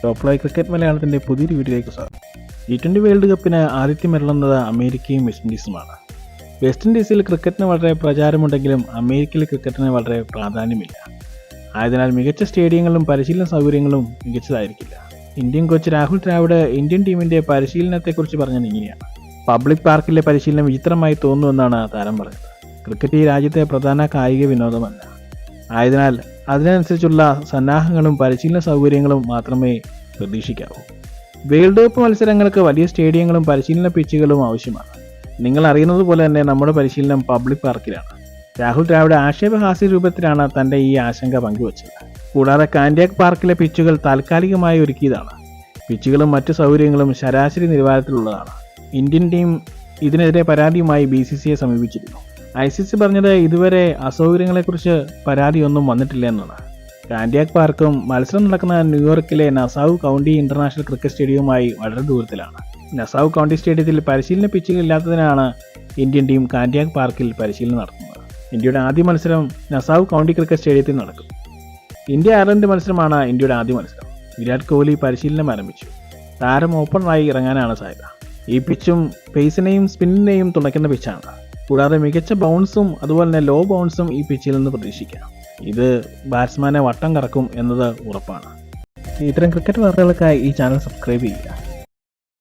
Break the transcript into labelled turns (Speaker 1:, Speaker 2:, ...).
Speaker 1: Top live cricket മലയാളത്തിൻ്റെ പുതിയൊരു വീഡിയോയിലേക്ക് സ്വാഗതം. T20 വേൾഡ് കപ്പിന് ആതിഥ്യം അരുളുന്നത് അമേരിക്കയും വെസ്റ്റ് ഇൻഡീസുമാണ്. വെസ്റ്റ് ഇൻഡീസിൽ ക്രിക്കറ്റിന് വളരെ പ്രചാരമുണ്ടെങ്കിലും അമേരിക്കയിൽ ക്രിക്കറ്റിന് വളരെ പ്രാധാന്യമില്ല. ആയതിനാൽ മികച്ച സ്റ്റേഡിയങ്ങളും പരിശീലന സൗകര്യങ്ങളും മികച്ചതായിരിക്കില്ല. Indian coach Rahul Dravid Indian ടീമിൻ്റെ പരിശീലനത്തെക്കുറിച്ച് പറഞ്ഞത് ഇങ്ങനെയാണ്: പബ്ലിക് പാർക്കിലെ പരിശീലനം വിചിത്രമായി തോന്നുമെന്നാണ് താരം പറഞ്ഞത്. ക്രിക്കറ്റ് ഈ രാജ്യത്തെ പ്രധാന കായിക വിനോദമല്ല. ആയതിനാൽ അതിനനുസരിച്ചുള്ള സന്നാഹങ്ങളും പരിശീലന സൗകര്യങ്ങളും മാത്രമേ പ്രതീക്ഷിക്കാവൂ. വേൾഡ് കപ്പ് മത്സരങ്ങൾക്ക് വലിയ സ്റ്റേഡിയങ്ങളും പരിശീലന പിച്ചുകളും ആവശ്യമാണ്. നിങ്ങൾ അറിയുന്നത് പോലെ തന്നെ നമ്മുടെ പരിശീലനം പബ്ലിക് പാർക്കിലാണ്. രാഹുൽ ദ്രാവിഡ് ആക്ഷേപഹാസ്യ രൂപത്തിലാണ് തൻ്റെ ഈ ആശങ്ക പങ്കുവച്ചത്. കൂടാതെ കാൻഡിയാക് പാർക്കിലെ പിച്ചുകൾ താൽക്കാലികമായി ഒരുക്കിയതാണ്. പിച്ചുകളും മറ്റു സൗകര്യങ്ങളും ശരാശരി നിലവാരത്തിലുള്ളതാണ്. ഇന്ത്യൻ ടീം ഇതിനെതിരെ പരാതിയുമായി BCCIയെ സമീപിച്ചിരുന്നു. ICC പറഞ്ഞത് ഇതുവരെ അസൗകര്യങ്ങളെക്കുറിച്ച് പരാതിയൊന്നും വന്നിട്ടില്ല എന്നാണ്. കാൻഡിയാക് പാർക്കും മത്സരം നടക്കുന്ന ന്യൂയോർക്കിലെ നസാവ് കൗണ്ടി ഇന്റർനാഷണൽ ക്രിക്കറ്റ് സ്റ്റേഡിയവുമായി വളരെ ദൂരത്തിലാണ്. നസാവ് കൗണ്ടി സ്റ്റേഡിയത്തിൽ പരിശീലന പിച്ചുകൾ ഇല്ലാത്തതിനാണ് ഇന്ത്യൻ ടീം കാൻഡിയാക് പാർക്കിൽ പരിശീലനം നടത്തുന്നത്. ഇന്ത്യയുടെ ആദ്യ മത്സരം നസാവ് കൗണ്ടി ക്രിക്കറ്റ് സ്റ്റേഡിയത്തിൽ നടക്കും. ഇന്ത്യ-അയർലൻഡ് മത്സരമാണ് ഇന്ത്യയുടെ ആദ്യ മത്സരം. വിരാട് കോഹ്ലി പരിശീലനം ആരംഭിച്ചു. താരം ഓപ്പണറായി ഇറങ്ങാനാണ് സാധ്യത. ഈ പിച്ചും പേസിനെയും സ്പിന്നിനെയും തുണയ്ക്കുന്ന പിച്ചാണ്. കൂടാതെ മികച്ച ബൗൺസും അതുപോലെ തന്നെ ലോ ബൗൺസും ഈ പിച്ചിൽ നിന്ന് പ്രതീക്ഷിക്കാം. ഇത് ബാറ്റ്സ്മാനെ വട്ടം കറക്കും എന്നത് ഉറപ്പാണ്. ഇത്തരം ക്രിക്കറ്റ് വാർത്തകൾക്കായി ഈ ചാനൽ സബ്സ്ക്രൈബ് ചെയ്യുക.